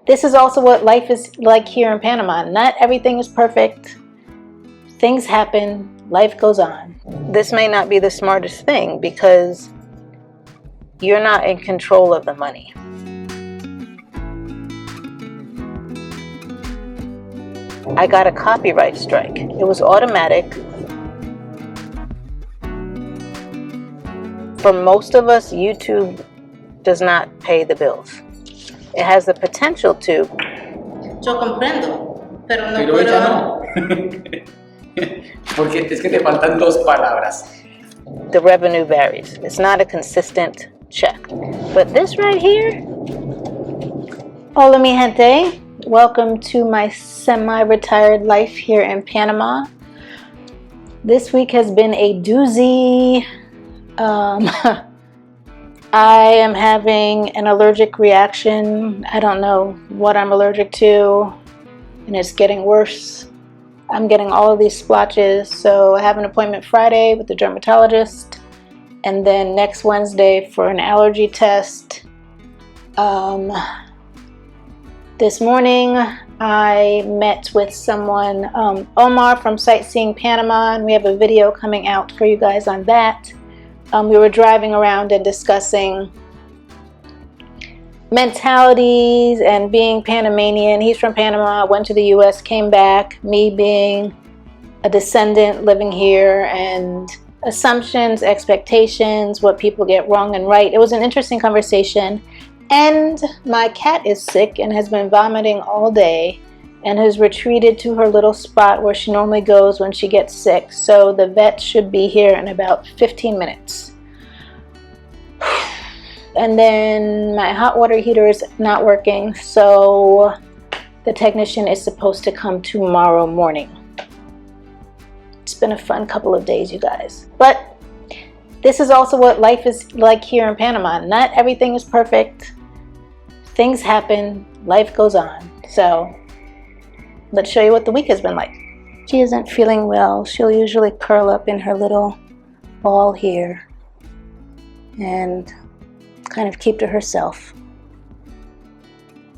This is also what life is like here in Panama. Not everything is perfect. Things happen, life goes on. This may not be the smartest thing because you're not in control of the money. I got a copyright strike. It was automatic. For most of us, YouTube does not pay the bills. It has the potential to. Yo comprendo, pero no Pero puedo. ella no. Porque es que te faltan dos palabras. The revenue varies. It's not a consistent check. But this right here. Hola mi gente. Welcome to my semi-retired life here in Panama. This week has been a doozy. I am having an allergic reaction. I don't know what I'm allergic to, and it's getting worse. I'm getting all of these splotches, so I have an appointment Friday with the dermatologist, and then next Wednesday for an allergy test. This morning I met with someone, Omar from Sightseeing Panama, and we have a video coming out for you guys on that. We were driving around and discussing mentalities and being Panamanian. He's from Panama, went to the US, came back. Me being a descendant living here, and assumptions, expectations, what people get wrong and right. It was an interesting conversation. And my cat is sick and has been vomiting all day and has retreated to her little spot where she normally goes when she gets sick. So the vet should be here in about 15 minutes. And then my hot water heater is not working, so the technician is supposed to come tomorrow morning. It's been a fun couple of days, you guys. But this is also what life is like here in Panama. Not everything is perfect. Things happen, life goes on. So let's show you what the week has been like. She isn't feeling well. She'll usually curl up in her little ball here and kind of keep to herself.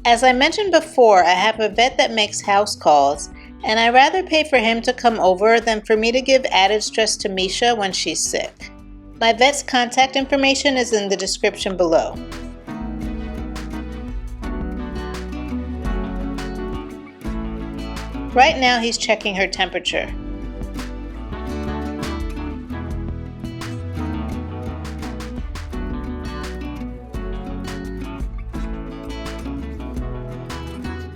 As I mentioned before, I have a vet that makes house calls, and I rather pay for him to come over than for me to give added stress to Misha when she's sick. My vet's contact information is in the description below. Right now he's checking her temperature.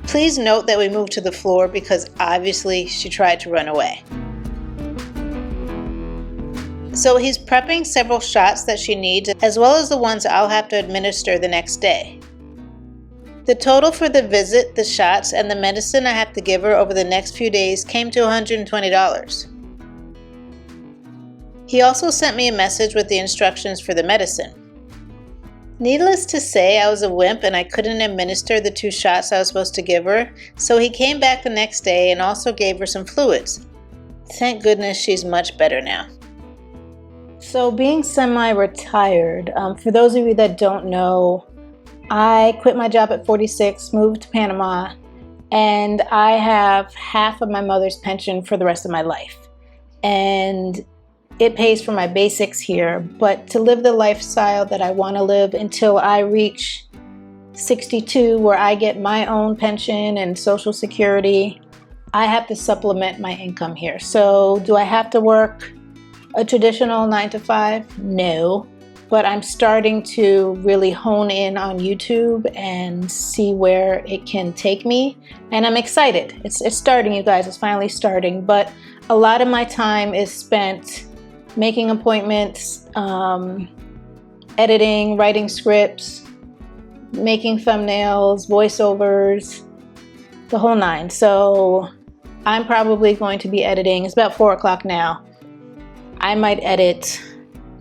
Please note that we moved to the floor because obviously she tried to run away. So he's prepping several shots that she needs, as well as the ones I'll have to administer the next day. The total for the visit, the shots, and the medicine I have to give her over the next few days came to $120. He also sent me a message with the instructions for the medicine. Needless to say, I was a wimp and I couldn't administer the 2 shots I was supposed to give her, so he came back the next day and also gave her some fluids. Thank goodness she's much better now. So being semi-retired, for those of you that don't know, I quit my job at 46, moved to Panama, and I have half of my mother's pension for the rest of my life. And it pays for my basics here, but to live the lifestyle that I want to live until I reach 62, where I get my own pension and Social Security, I have to supplement my income here. So do I have to work a traditional 9 to 5? No. But I'm starting to really hone in on YouTube and see where it can take me. And I'm excited. It's starting, you guys. It's finally starting. But a lot of my time is spent making appointments, editing, writing scripts, making thumbnails, voiceovers, the whole 9. So I'm probably going to be editing. It's about 4 o'clock now. I might edit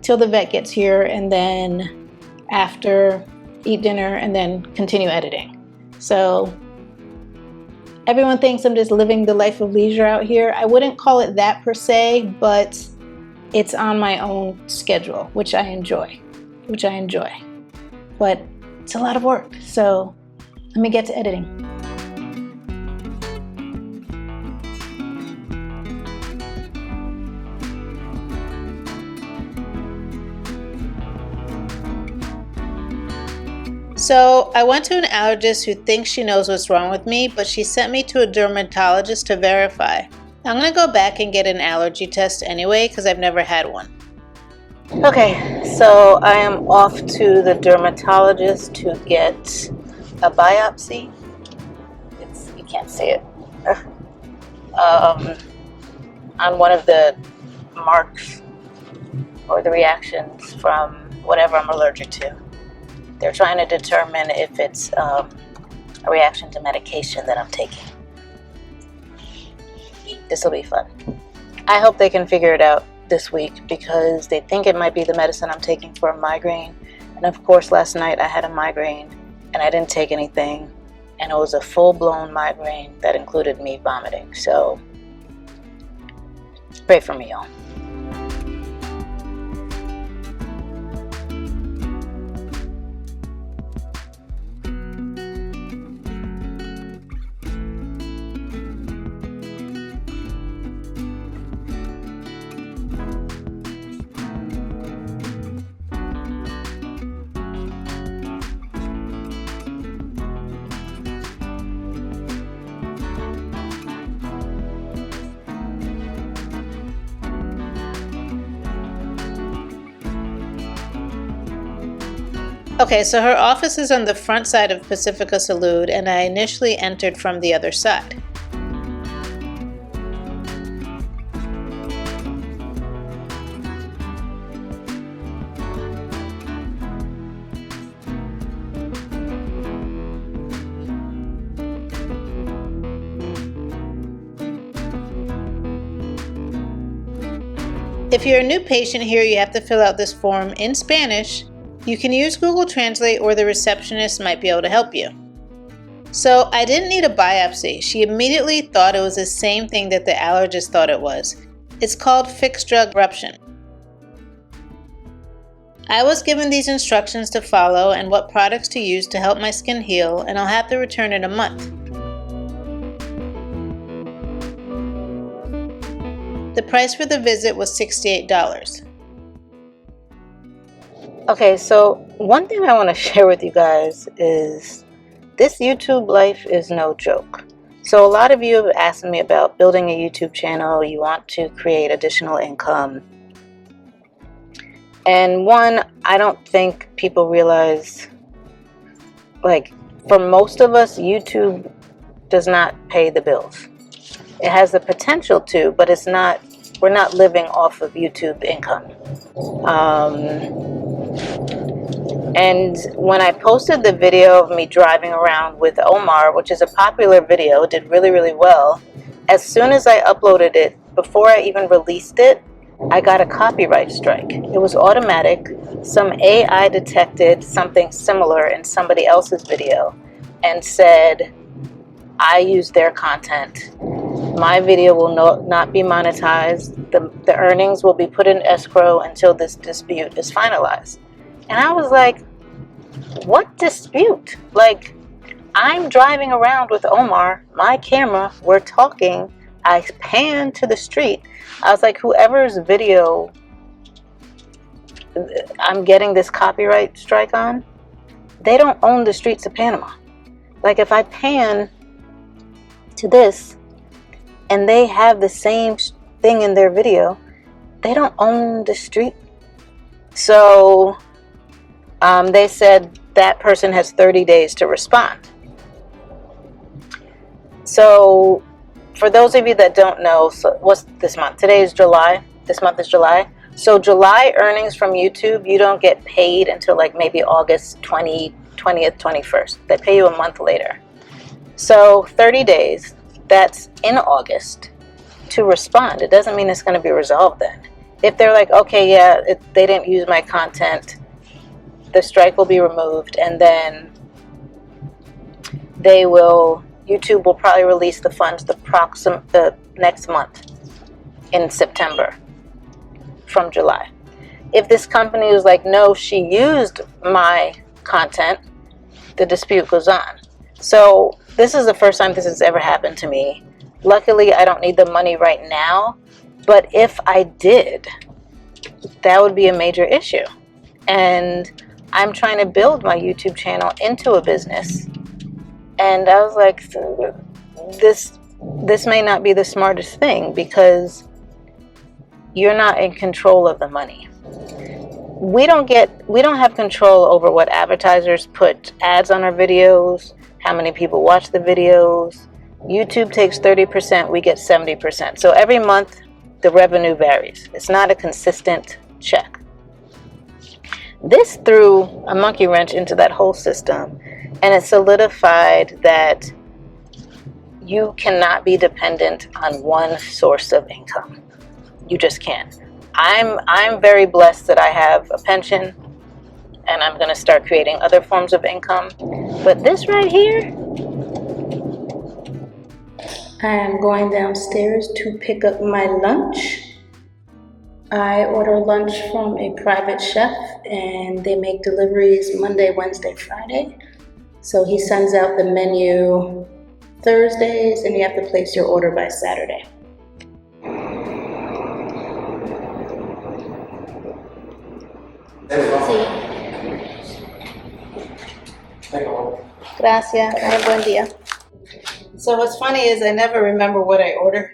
till the vet gets here, and then after eat dinner, and then continue editing. So everyone thinks I'm just living the life of leisure out here. I wouldn't call it that per se, but it's on my own schedule, which I enjoy. But it's a lot of work. So Let me get to editing. So I went to an allergist who thinks she knows what's wrong with me, but she sent me to a dermatologist to verify. I'm gonna go back and get an allergy test anyway because I've never had one. Okay, so I am off to the dermatologist to get a biopsy. You can't see it. On one of the marks or the reactions from whatever I'm allergic to. They're trying to determine if it's a reaction to medication that I'm taking. This will be fun. I hope they can figure it out this week because they think it might be the medicine I'm taking for a migraine. And of course, last night I had a migraine and I didn't take anything. And it was a full-blown migraine that included me vomiting. So pray for me, y'all. Okay, so her office is on the front side of Pacifica Salud, and I initially entered from the other side. If you're a new patient here, you have to fill out this form in Spanish. You can use Google Translate or the receptionist might be able to help you. So I didn't need a biopsy. She immediately thought it was the same thing that the allergist thought it was. It's called fixed drug eruption. I was given these instructions to follow and what products to use to help my skin heal, and I'll have to return in a month. The price for the visit was $68. Okay, so one thing I want to share with you guys is this YouTube life is no joke. So a lot of you have asked me about building a YouTube channel. You want to create additional income. And one, I don't think people realize, like, for most of us, YouTube does not pay the bills. It has the potential to, but it's not, we're not living off of YouTube income. And when I posted the video of me driving around with Omar, which is a popular video, it did really, really well. As soon as I uploaded it, before I even released it, I got a copyright strike. It was automatic. Some AI detected something similar in somebody else's video and said, I used their content. My video will not be monetized. The earnings will be put in escrow until this dispute is finalized. And I was like, what dispute? Like, I'm driving around with Omar, my camera, we're talking, I pan to the street. I was like, whoever's video I'm getting this copyright strike on, they don't own the streets of Panama. Like, if I pan to this and they have the same thing in their video, they don't own the street. So they said that person has 30 days to respond. So for those of you that don't know, so what's this month? Today is July. This month is July. So July earnings from YouTube, you don't get paid until like maybe August 20th, 21st. They pay you a month later. So 30 days, that's in August, to respond. It doesn't mean it's going to be resolved then. If they're like, okay, yeah, they didn't use my content, the strike will be removed, and then YouTube will probably release the funds the next month in September from July. If this company is like, no, she used my content, the dispute goes on. So this is the first time this has ever happened to me. Luckily, I don't need the money right now, but if I did, that would be a major issue. And I'm trying to build my YouTube channel into a business. And I was like, this may not be the smartest thing because you're not in control of the money. We don't have control over what advertisers put ads on our videos, how many people watch the videos. YouTube takes 30%, we get 70%. So every month the revenue varies. It's not a consistent check. This threw a monkey wrench into that whole system, and it solidified that you cannot be dependent on one source of income. You just can't. I'm very blessed that I have a pension, and I'm going to start creating other forms of income. But this right here, I am going downstairs to pick up my lunch. I order lunch from a private chef, and they make deliveries Monday, Wednesday, Friday. So he sends out the menu Thursdays, and you have to place your order by Saturday. sí. Gracias. Ay, buen día. So what's funny is I never remember what I order,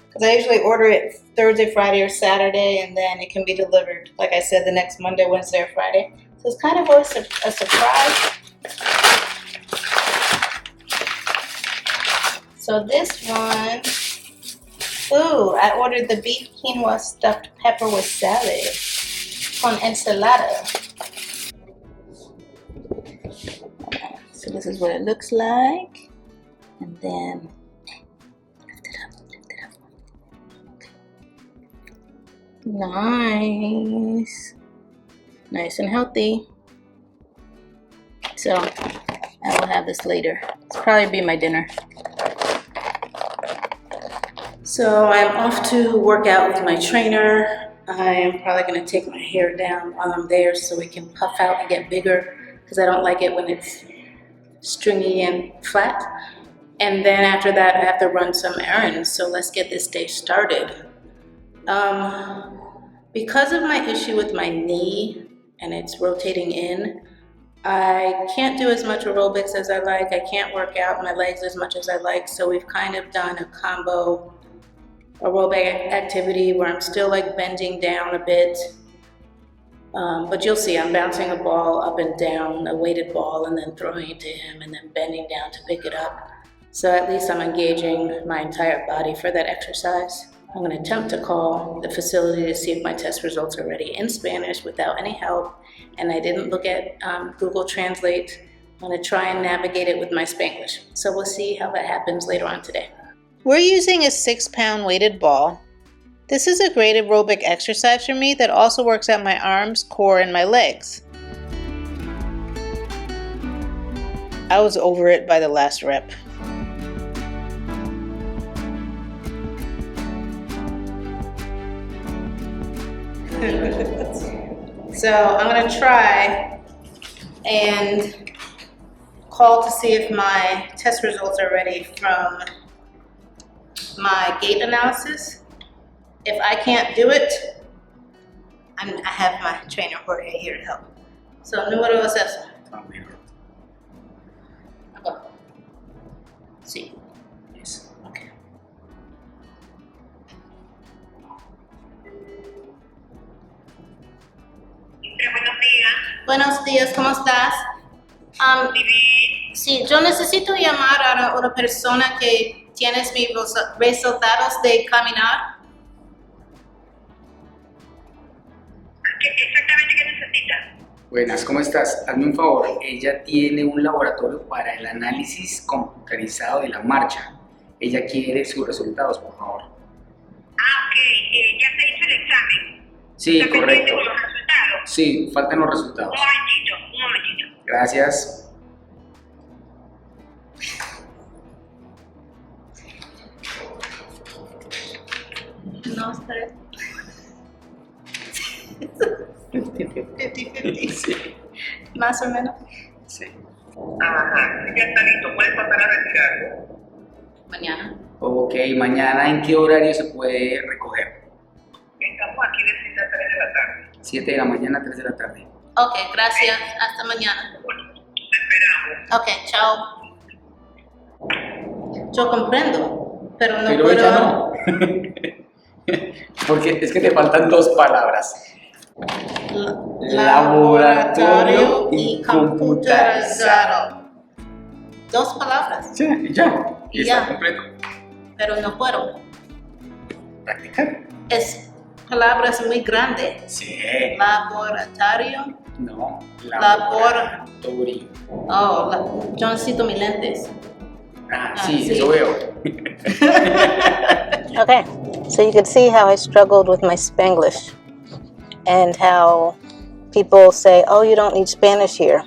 because I usually order it Thursday, Friday, or Saturday, and then it can be delivered, like I said, the next Monday, Wednesday, or Friday. So it's kind of always a surprise. So this one, ooh, I ordered the beef quinoa stuffed pepper with salad con ensalada. So this is what it looks like. And then lift it up. Okay. Nice and healthy. So I will have this later. It's probably be my dinner. So I'm off to work out with my trainer. I am probably going to take my hair down while I'm there so it can puff out and get bigger, because I don't like it when it's stringy and flat. And then after that, I have to run some errands. So let's get this day started. Because of my issue with my knee and it's rotating in, I can't do as much aerobics as I like. I can't work out my legs as much as I like. So we've kind of done a combo aerobic activity where I'm still like bending down a bit. But you'll see I'm bouncing a ball up and down, a weighted ball, and then throwing it to him and then bending down to pick it up. So at least I'm engaging my entire body for that exercise. I'm going to attempt to call the facility to see if my test results are ready in Spanish without any help. And I didn't look at Google Translate. I'm going to try and navigate it with my Spanglish. So we'll see how that happens later on today. We're using a 6-pound weighted ball. This is a great aerobic exercise for me that also works out my arms, core, and my legs. I was over it by the last rep. So I'm going to try and call to see if my test results are ready from my gait analysis. If I can't do it, I have my trainer Jorge here to help. So, número es eso. Acá. Sí. Yes. Okay. Buenos días. Buenos días, ¿cómo estás? Sí, yo necesito llamar a una persona que tiene mis resultados de caminar. Exactamente qué necesita. Buenas, ¿cómo estás? Hazme un favor, ella tiene un laboratorio para el análisis computarizado de la marcha. Ella quiere sus resultados, por favor. Ok, ya se hizo el examen. Sí, ¿Está pendiente correcto. con los resultados? Sí, faltan los resultados. Un momentito. Gracias. No, espera. 50-50. Sí. Más o menos. Sí. Ajá, ya está listo, puedes pasar a retirarlo. Mañana. Ok, mañana ¿en qué horario se puede recoger? Estamos aquí de 7 a 3 de la tarde. 7 de la mañana, 3 de la tarde. Ok, gracias. Hasta mañana. Te esperamos. Ok, chao. Yo comprendo, pero no Pero puedo... ella no. Porque es que te faltan dos palabras. Laboratorio y computarizado. Dos palabras, Sí, y ya. Y está ya. completo. pero no puedo. Practicar. Es palabras muy grandes. Sí. Laboratorio. No. Laboratorio. Yo necesito mis lentes. Sí, sí. eso veo. Okay, so you can see how I struggled with my Spanglish and how people say, oh, you don't need Spanish here.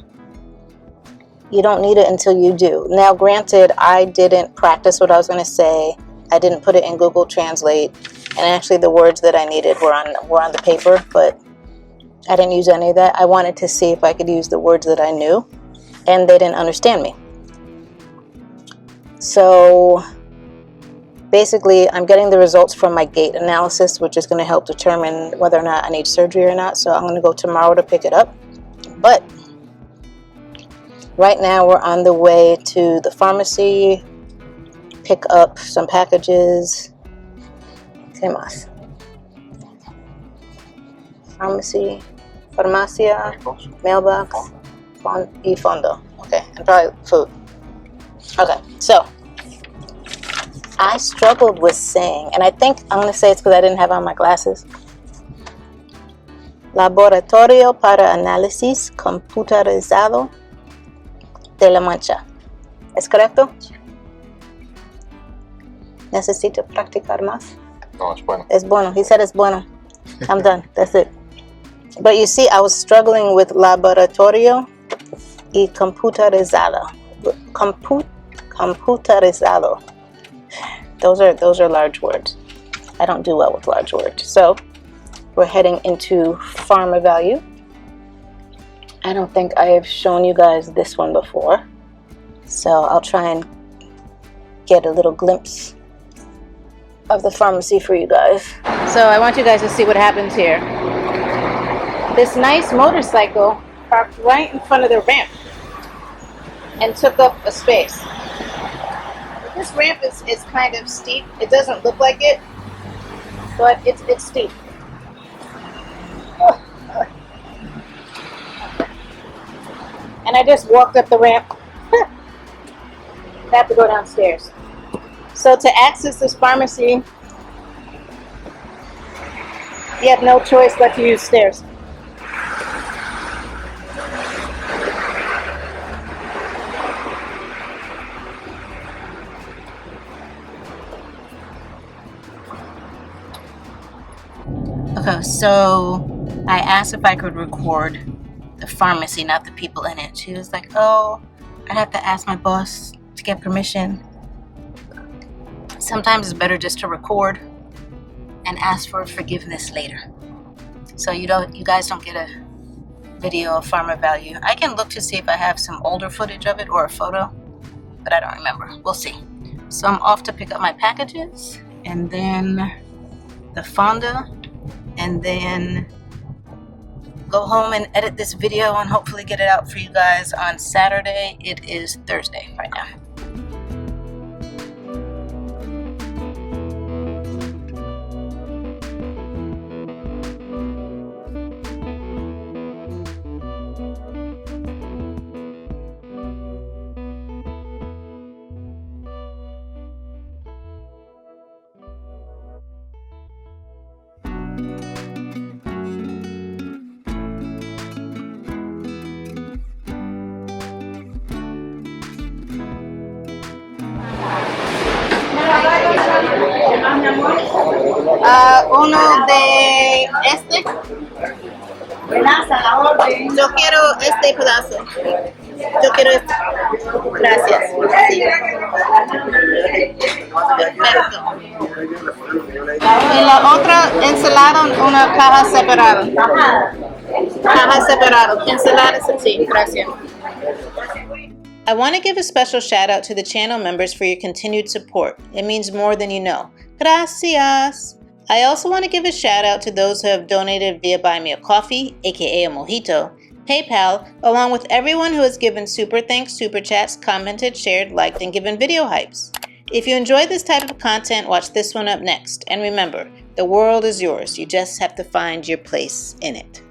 You don't need it until you do. Now, granted, I didn't practice what I was going to say. I didn't put it in Google Translate. And actually, the words that I needed were on the paper, but I didn't use any of that. I wanted to see if I could use the words that I knew, and they didn't understand me. So basically, I'm getting the results from my gait analysis, which is going to help determine whether or not I need surgery or not. So I'm going to go tomorrow to pick it up. But right now, we're on the way to the pharmacy, pick up some packages. ¿Qué más? Pharmacy, farmacia, mailbox, y fonda. Okay, and probably food. Okay, so I struggled with saying, and I think I'm going to say it's because I didn't have on my glasses. Laboratorio para análisis computarizado de la mancha. ¿Es correcto? Necesito practicar más. No, es bueno. Es bueno. He said it's bueno. I'm done. That's it. But you see, I was struggling with laboratorio y computarizado. Computarizado. Those are large words. I don't do well with large words. So we're heading into pharma value. I don't think I have shown you guys this one before. So I'll try and get a little glimpse of the pharmacy for you guys. So I want you guys to see what happens here. This nice motorcycle parked right in front of the ramp and took up a space. This ramp is kind of steep. It doesn't look like it, but it's steep. And I just walked up the ramp. I have to go downstairs. So to access this pharmacy, you have no choice but to use stairs. Okay, so I asked if I could record the pharmacy, not the people in it. She was like, oh, I'd have to ask my boss to get permission. Sometimes it's better just to record and ask for forgiveness later. So you guys don't get a video of pharma value. I can look to see if I have some older footage of it or a photo, but I don't remember. We'll see. So I'm off to pick up my packages and then the fonda, and then go home and edit this video and hopefully get it out for you guys on Saturday. It is Thursday right now. Uno de este. Yo quiero este pedazo. Yo quiero este. Gracias. Sí. Perfecto. Y la otra ensalada, una caja separada. Caja separada. Ensalada, sí, gracias. I want to give a special shout out to the channel members for your continued support. It means more than you know. Gracias! I also want to give a shout out to those who have donated via Buy Me a Coffee, aka a Mojito, PayPal, along with everyone who has given super thanks, super chats, commented, shared, liked, and given video hypes. If you enjoy this type of content, watch this one up next. And remember, the world is yours. You just have to find your place in it.